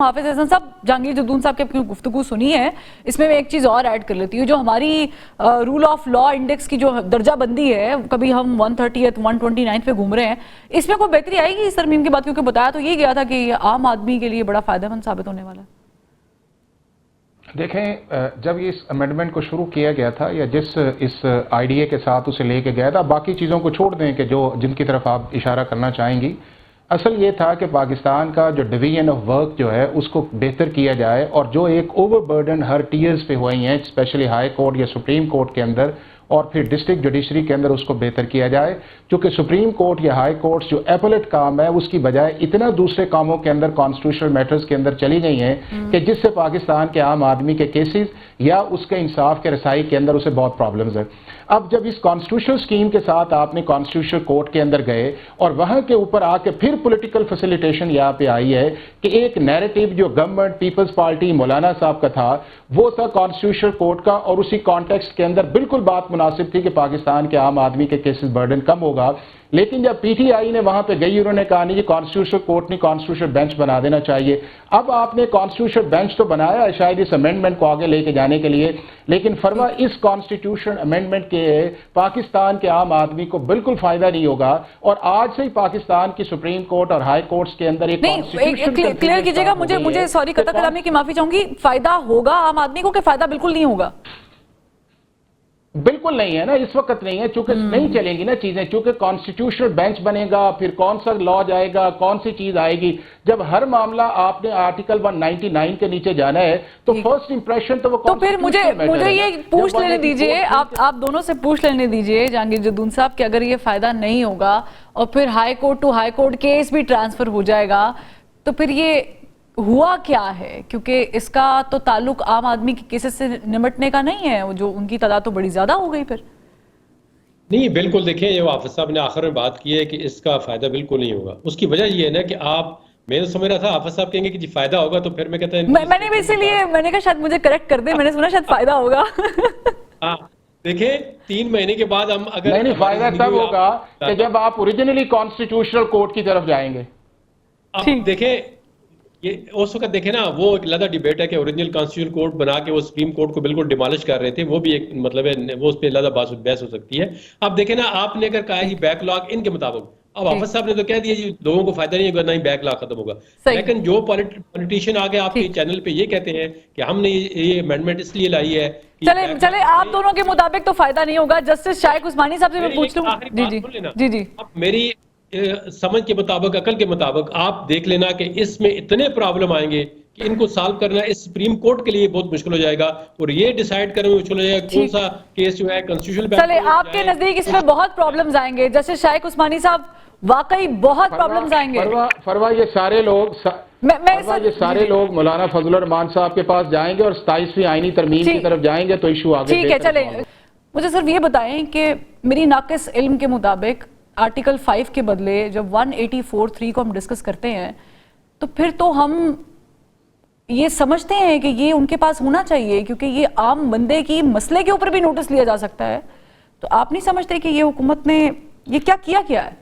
हाफिज हसन साहब, जहांगीर जद्दून साहब की अपनी गुफ्तगू सुनी है, इसमें मैं एक चीज़ और ऐड कर लेती हूँ। जो हमारी रूल ऑफ लॉ इंडेक्स की जो दर्जा बंदी है, कभी हम 130 129 पे घूम रहे हैं, इसमें कोई बेहतरी आएगी इस तरमीम के बाद? क्योंकि बताया तो ये गया था कि आम आदमी के लिए बड़ा फायदेमंद साबित होने वाला है। देखें, जब इस अमेंडमेंट को शुरू किया गया था या जिस इस आईडीए के साथ उसे लेके गया था, बाकी चीज़ों को छोड़ दें कि जो जिनकी तरफ आप इशारा करना चाहेंगी, असल ये था कि पाकिस्तान का जो डिवीजन ऑफ वर्क जो है उसको बेहतर किया जाए और जो एक ओवरबर्डन हर टीयर्स पे हुई हैं, स्पेशली हाई कोर्ट या सुप्रीम कोर्ट के अंदर और फिर डिस्ट्रिक्ट जुडिशरी के अंदर, उसको बेहतर किया जाए। क्योंकि सुप्रीम कोर्ट या हाई कोर्ट जो एपलेट काम है उसकी बजाय इतना दूसरे कामों के अंदर, कॉन्स्टिट्यूशनल मैटर्स के अंदर चली गई हैं कि जिससे पाकिस्तान के आम आदमी के केसेस या उसके इंसाफ के रसाई के अंदर उसे बहुत प्रॉब्लम्स है। अब जब इस कॉन्स्टिट्यूशनल स्कीम के साथ आपने कॉन्स्टिट्यूशनल कोर्ट के अंदर गए और वहां के ऊपर आके फिर पॉलिटिकल फैसिलिटेशन यहाँ पे आई है कि एक नैरेटिव जो गवर्नमेंट पीपल्स पार्टी मौलाना साहब का था वो था कॉन्स्टिट्यूशनल कोर्ट का, और उसी कॉन्टेक्स्ट के अंदर बिल्कुल बात मुनासिब थी कि पाकिस्तान के आम आदमी के केसेस बर्डन कम होगा। लेकिन जब पीटीआई ने वहां पे गई, उन्होंने कहा नहीं, कॉन्स्टिट्यूशनल कोर्ट नहीं, कॉन्स्टिट्यूशनल बेंच बना देना चाहिए। अब आपने कॉन्स्टिट्यूशनल बेंच तो बनाया है शायद इस अमेंडमेंट को आगे लेके जाने के लिए, लेकिन फरवा इस कॉन्स्टिट्यूशन अमेंडमेंट के पाकिस्तान के आम आदमी को बिल्कुल फायदा नहीं होगा। और आज से ही पाकिस्तान की सुप्रीम कोर्ट और हाई कोर्ट्स के अंदर एक क्लियर कीजिएगा मुझे सॉरी, कतल कलामी की माफी चाहूंगी, फायदा होगा आम आदमी को कि फायदा बिल्कुल नहीं होगा? बिल्कुल नहीं है ना, इस वक्त नहीं है, चूंकि नहीं चलेंगी ना चीजें, क्योंकि कॉन्स्टिट्यूशनल बेंच बनेगा, फिर कौन सा लॉ जाएगा, कौन सी चीज आएगी। जब हर मामला आपने आर्टिकल 199 के नीचे जाना है तो फर्स्ट इंप्रेशन तो वो तो फिर मुझे ये पूछ लेने दीजिए, आप दोनों से पूछ लेने दीजिए जहांगीर जद्दून साहब कि अगर ये फायदा नहीं होगा और फिर high court to high court case भी ट्रांसफर हो जाएगा तो फिर ये हुआ क्या है? क्योंकि इसका तो ताल्लुक आम आदमी के केसेस से निपटने का नहीं है, जो उनकी तादाद तो बड़ी ज्यादा हो गई फिर। नहीं, बिल्कुल देखें, ये हाफिज साहब ने आखिर में बात की है कि इसका फायदा बिल्कुल नहीं होगा। उसकी वजह ये है ना कि आप, मैं तो समझ रहा था हाफिज साहब कहेंगे कि जी फायदा होगा, तो फिर मैं कहता है मैंने भी इसीलिए मैंने कहा शायद मुझे करेक्ट कर दे, मैंने सुना शायद फायदा होगा। हाँ, देखें 3 महीने के बाद हम अगर नहीं, फायदा तब होगा कि जब आप ओरिजिनली कॉन्स्टिट्यूशनल कोर्ट की तरफ जाएंगे। अब देखें, ये उस वक्त देखे ना, वो एक अलग डिबेट है कि ओरिजिनल कॉन्स्टिट्यूशन कोर्ट बना के वो सुप्रीम कोर्ट को बिल्कुल डिमोलिश कर रहे थे, वो भी एक मतलब है, वो उस पर अलग बहस हो सकती है। अब देखे ना, आपने अगर कहा है बैकलॉग इनके मुताबिक, अब हाफिज साहब ने तो कह दिया जी लोगों को फायदा नहीं होगा, ना ही बैकलॉग खत्म होगा। लेकिन जो पॉलिटिशियन आगे आपके चैनल पे ये कहते हैं कि हमने ये अमेंडमेंट इसलिए लाई है, चले आप दोनों के मुताबिक तो फायदा नहीं होगा। जस्टिस शाइक उस्मानी साहब से मैं पूछ लूं। जी, मेरी समझ के मुताबिक, अकल के मुताबिक आप देख लेना कि इसमें इतने प्रॉब्लम आएंगे कि इनको सॉल्व करना इस सुप्रीम कोर्ट के लिए बहुत मुश्किल हो जाएगा, और ये डिसाइड करने में मुश्किल हो जाएगा कौन सा केस जो है कॉन्स्टिट्यूशनल। चले आपके नजदीक इसमें बहुत प्रॉब्लम्स आएंगे जस्टिस शाइक उस्मानी साहब, वाकई बहुत प्रॉब्लम्स आएंगे। फरवा ये सारे लोग मौलाना फजलुर रहमान साहब के पास जाएंगे और 27वीं आईनी तरमीम की तरफ जाएंगे तो इशू आगे। ठीक है, चले मुझे सिर्फ ये बताएं कि मेरी नाकिस इल्म के मुताबिक आर्टिकल 5 के बदले जब 184(3) को हम डिस्कस करते हैं तो फिर तो हम ये समझते हैं कि ये उनके पास होना चाहिए, क्योंकि ये आम बंदे की मसले के ऊपर भी नोटिस लिया जा सकता है। तो आप नहीं समझते कि ये हुकूमत ने ये क्या किया है?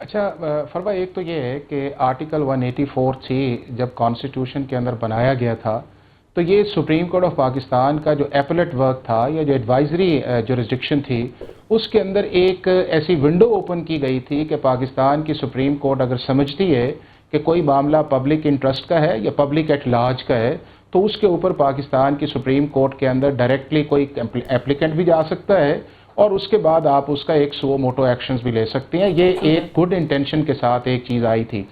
अच्छा फरवा, एक तो ये है कि आर्टिकल 184(3) जब कॉन्स्टिट्यूशन के अंदर बनाया गया था तो ये सुप्रीम कोर्ट ऑफ पाकिस्तान का जो एपलेट वर्क था या जो एडवाइजरी जुरिस्डिक्शन थी, उसके अंदर एक ऐसी विंडो ओपन की गई थी कि पाकिस्तान की सुप्रीम कोर्ट अगर समझती है कि कोई मामला पब्लिक इंटरेस्ट का है या पब्लिक एट लार्ज का है तो उसके ऊपर पाकिस्तान की सुप्रीम कोर्ट के अंदर डायरेक्टली कोई एप्लीकेंट भी जा सकता है और उसके बाद आप उसका एक सो मोटो एक्शंस भी ले सकते हैं। ये एक गुड इंटेंशन के साथ एक चीज़ आई थी।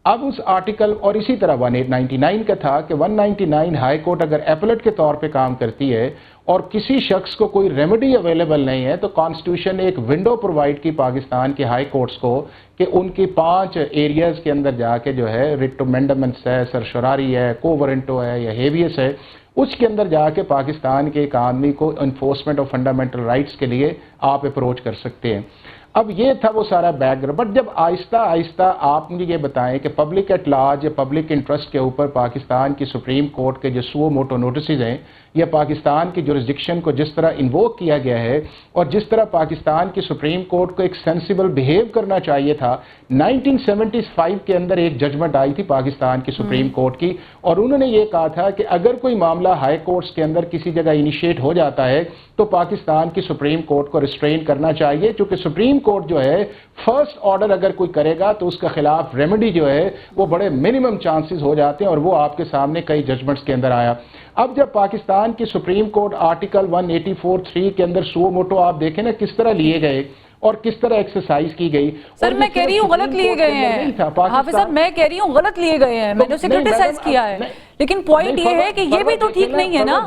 अब उस आर्टिकल, और इसी तरह 199 का था कि 199 हाई कोर्ट अगर एपलेट के तौर पे काम करती है और किसी शख्स को कोई रेमेडी अवेलेबल नहीं है तो कॉन्स्टिट्यूशन ने एक विंडो प्रोवाइड की पाकिस्तान के हाई कोर्ट्स को कि उनकी 5 एरियाज के अंदर जाके जो है रिट टू मेंडमेंट्स है, सरशरारी है, कोवरेंटो है या हेवियस है, उसके अंदर जाके पाकिस्तान के एक आदमी को इन्फोर्समेंट ऑफ फंडामेंटल राइट्स के लिए आप अप्रोच कर सकते हैं। अब ये था वो सारा बैकग्राउंड। बट जब आहिस्ता आहिस्ता आप मुझे ये बताएं कि पब्लिक एट लार्ज या पब्लिक इंटरेस्ट के ऊपर पाकिस्तान की सुप्रीम कोर्ट के जो सुओ मोटो नोटिस हैं या पाकिस्तान की जुरिस्डिक्शन को जिस तरह इन्वोक किया गया है और जिस तरह पाकिस्तान की सुप्रीम कोर्ट को एक सेंसिबल बिहेव करना चाहिए था, 1975 के अंदर एक जजमेंट आई थी पाकिस्तान की सुप्रीम कोर्ट की और उन्होंने ये कहा था कि अगर कोई मामला हाई कोर्ट्स के अंदर किसी जगह इनिशिएट हो जाता है तो पाकिस्तान की सुप्रीम कोर्ट को रिस्ट्रेन करना चाहिए, क्योंकि सुप्रीम कोर्ट जो है फर्स्ट ऑर्डर अगर कोई करेगा तो उसका खिलाफ रेमेडी जो है वो बड़े मिनिमम चांसेस हो जाते हैं और वो आपके सामने कई जजमेंट्स के अंदर आया। अब जब पाकिस्तान की सुप्रीम कोर्ट आर्टिकल 184(3) के अंदर सुओ मोटो आप देखें ना किस तरह लिए गए और किस तरह एक्सरसाइज की गई। सर मैं कह रही हूँ गलत लिए गए हैं हाफिज साहब, मैं कह रही हूँ गलत लिए गए हैं, मैंने उसे क्रिटिसाइज किया है, लेकिन पॉइंट ये है कि ये भी तो ठीक नहीं है ना।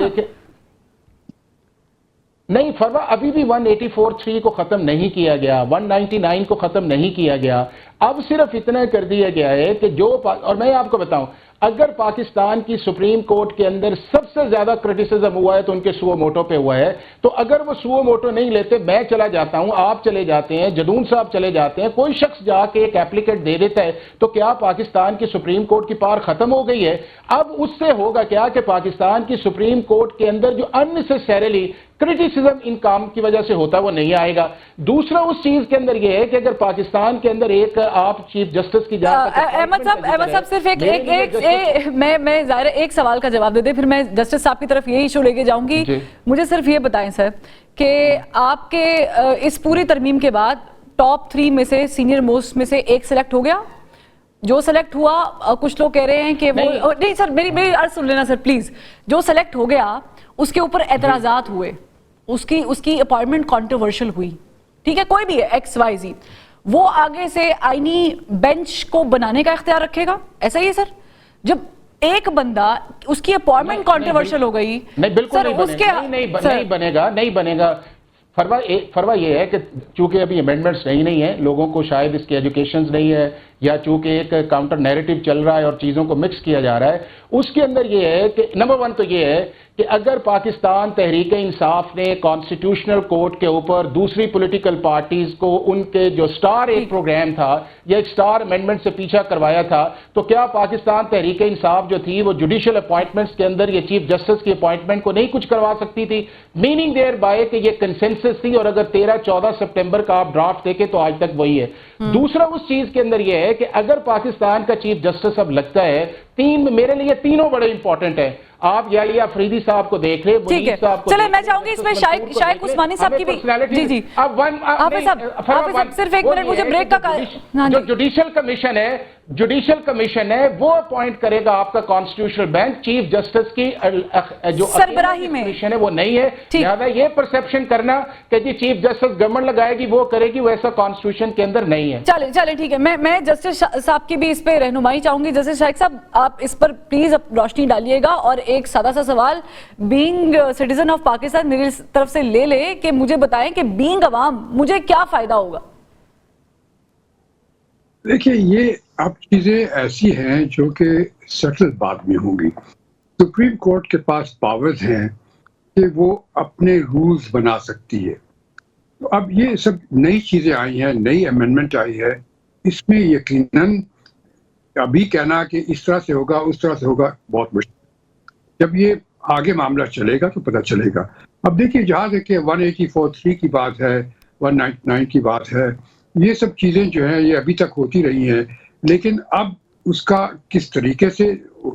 नहीं फरवा, अभी भी 184(3) को खत्म नहीं किया गया, 199 को खत्म नहीं किया गया। अब सिर्फ इतना कर दिया गया है कि जो और मैं आपको बताऊं, अगर पाकिस्तान की सुप्रीम कोर्ट के अंदर सबसे ज्यादा क्रिटिसिज्म हुआ है तो उनके सुओ मोटो पे हुआ है, तो अगर वो सुओ मोटो नहीं लेते, मैं चला जाता हूं, आप चले जाते हैं, जदून साहब चले जाते हैं, कोई शख्स जाके एक एप्लीकेट दे देता है, तो क्या पाकिस्तान की सुप्रीम कोर्ट की पावर खत्म हो गई है? अब उससे होगा क्या कि पाकिस्तान की सुप्रीम कोर्ट के अंदर जो अननेसेसरीली क्रिटिसिज्म इन काम की वजह से होता है वो नहीं आएगा। दूसरा उस चीज के अंदर यह है कि अगर पाकिस्तान के अंदर एक आप चीफ जस्टिस की अहमद साहब सिर्फ एक मैं ज़ाहिर एक सवाल का जवाब दे दे, फिर मैं जस्टिस साहब की तरफ यही इशू लेके जाऊंगी। मुझे सिर्फ ये बताएं सर कि आपके इस पूरी तरमीम के बाद टॉप 3 में से सीनियर मोस्ट में से एक सिलेक्ट हो गया? जो सेलेक्ट हुआ, कुछ लोग कह रहे हैं कि वो नहीं सर, मेरी अर्ज सुन लेना सर प्लीज। जो सेलेक्ट हो गया उसके ऊपर एतराजात हुए, उसकी अपॉइंटमेंट कंट्रोवर्शियल हुई, ठीक है, कोई भी है XYZ, वो आगे से आईनी बेंच को बनाने का इख्तियार रखेगा, ऐसा ही है सर? जब एक बंदा उसकी अपॉइंटमेंट कंट्रोवर्शियल हो गई, नहीं बिल्कुल सर, नहीं बनेगा। फरवा ये है कि चूंकि अभी अमेंडमेंट्स नहीं है, लोगों को शायद इसकी एजुकेशन नहीं है, या चूंकि एक काउंटर नैरेटिव चल रहा है और चीज़ों को मिक्स किया जा रहा है, उसके अंदर ये है कि नंबर 1 तो ये है कि अगर पाकिस्तान तहरीक इंसाफ ने कॉन्स्टिट्यूशनल कोर्ट के ऊपर दूसरी पॉलिटिकल पार्टीज को उनके जो स्टार एक प्रोग्राम था या एक स्टार अमेंडमेंट से पीछा करवाया था, तो क्या पाकिस्तान तहरीक इंसाफ जो थी वो जुडिशियल अपॉइंटमेंट्स के अंदर ये चीफ जस्टिस की अपॉइंटमेंट को नहीं कुछ करवा सकती थी? मीनिंग देयर बाय कि ये कंसेंसस थी, और अगर 13-14 सितंबर का आप ड्राफ्ट देखें तो आज तक वही है। दूसरा उस चीज के अंदर यह है कि अगर पाकिस्तान का चीफ जस्टिस अब लगता है, मेरे लिए तीनों बड़े इंपॉर्टेंट है। आप या अफरीदी साहब को देख ले, ठीक है, चले मैं चाहूंगी इसमें शायद उस्मानी साहब की भी जी अब आप सिर्फ एक मिनट मुझे ब्रेक का जो जुडिशियल कमीशन है वो अपॉइंट करेगा आपका कॉन्स्टिट्यूशनल बेंच, चीफ जस्टिस की जो सरबराही में कमीशन है वो नहीं है। लिहाजा ये परसेप्शन करना कि जी चीफ जस्टिस गवर्नमेंट लगाएगी वो करेगी, वैसा कॉन्स्टिट्यूशन के अंदर नहीं है। चले ठीक है, मैं जस्टिस साहब की भी इस पे रहनुमाई चाहूंगी। जस्टिस शाइक साहब, आप इस पर प्लीज रोशनी डालिएगा और एक सादा सा सवाल बीइंग सिटीजन ऑफ पाकिस्तान मेरी तरफ से ले कि मुझे बताएं कि बीइंग अवाम मुझे क्या फायदा होगा? देखिए, ये अब चीजें ऐसी हैं जो कि सेटल बाद में होंगी। सुप्रीम कोर्ट के पास पावर्स हैं कि वो अपने रूल्स बना सकती है। तो अब ये सब नई चीजें आई हैं, नई अमेंडमेंट आई है, इसमें यकीनन अभी कहना कि इस तरह से होगा उस तरह से होगा बहुत मुश्किल। जब ये आगे मामला चलेगा तो पता चलेगा। अब देखिए, जहाँ देखिए 184(3) की बात है, 199 की बात है, ये सब चीज़ें जो हैं ये अभी तक होती रही हैं, लेकिन अब उसका किस तरीके से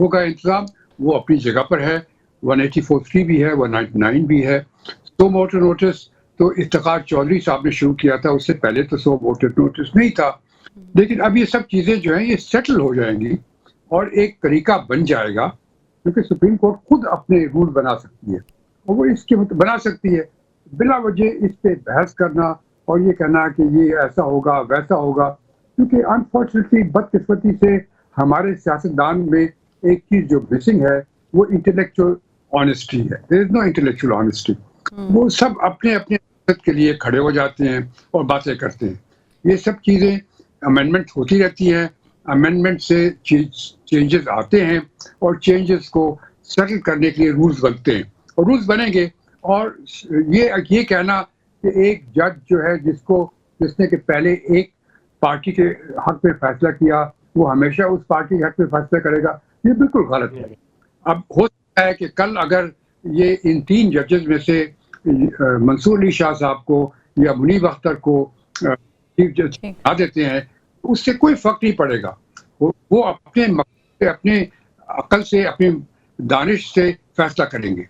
होगा इंतज़ाम वो अपनी जगह पर है। 184(3) भी है, 199 भी है। सो मोटर नोटिस तो इफ्तिखार चौधरी साहब ने शुरू किया था, उससे पहले तो सो मोटर नोटिस नहीं था। लेकिन अब ये सब चीज़ें जो हैं ये सेटल हो जाएंगी और एक तरीका बन जाएगा, क्योंकि सुप्रीम कोर्ट खुद अपने रूल बना सकती है और वो इसके बना सकती है। बिला वजह इस पे बहस करना और ये कहना कि ये ऐसा होगा वैसा होगा, क्योंकि अनफॉर्चुनेटली बदकिस्मती से हमारे सियासतदान में एक चीज़ जो मिसिंग है वो इंटेलेक्चुअल ऑनेस्टी है। There is no intellectual honesty. वो सब अपने अपने मकसद के लिए खड़े हो जाते हैं और बातें करते हैं। ये सब चीज़ें अमेंडमेंट होती रहती हैं, अमेंडमेंट से चेंजेस आते हैं और चेंजेस को सेटल करने के लिए रूल्स बनते हैं और रूल्स बनेंगे। और ये कहना कि एक जज जो है जिसको जिसने कि पहले एक पार्टी के हक में फैसला किया वो हमेशा उस पार्टी के हक में फैसला करेगा, ये बिल्कुल गलत है। अब हो सकता है कि कल अगर ये इन 3 जजेस में से मंसूर अली शाह साहब को या मुनीब अख्तर को चीफ जज बना देते हैं, उससे कोई फर्क नहीं पड़ेगा। वो अपने अकल से, अपने दानिश से फैसला करेंगे।